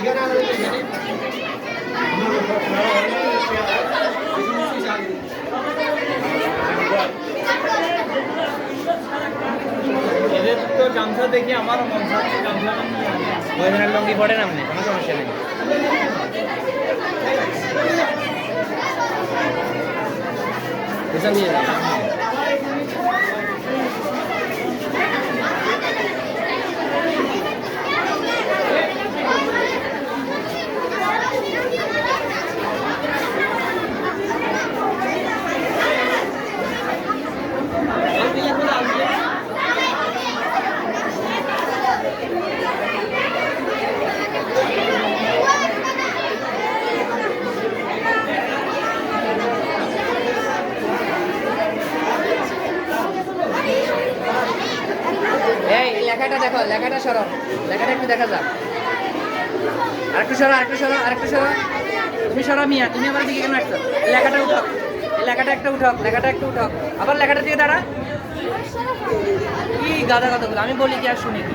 এদের তো গামছা দেখি আমার মন চাচ্ছে গামছা ওই ধরনের লঙ্গি পড়েন আপনি, কোনো সমস্যা নেই। নিয়ে যান। এই লেখাটা দেখো, লেখাটা সরো, লেখাটা একটু দেখা যাক। আরেকটু সরো, আরেকটু সরো, আরেকটু সরো। তুমি সরো মিয়া, তুমি আবার দিকে কেন একটা লেখাটা উঠাও, এই লেখাটা একটা উঠাও, লেখাটা একটু উঠাও, আবার লেখাটা দিকে দাঁড়া। কি গাদা কথাগুলো আমি বলি কি আর শুনি কি?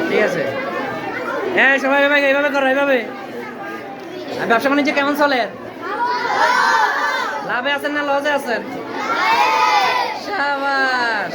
ঠিক আছে, হ্যাঁ সবাই এভাবে এইভাবে করো, এইভাবে। আর ব্যবসা বাণিজ্য কেমন চলে? লাভে আছেন না লসে আছেন? শাবাশ।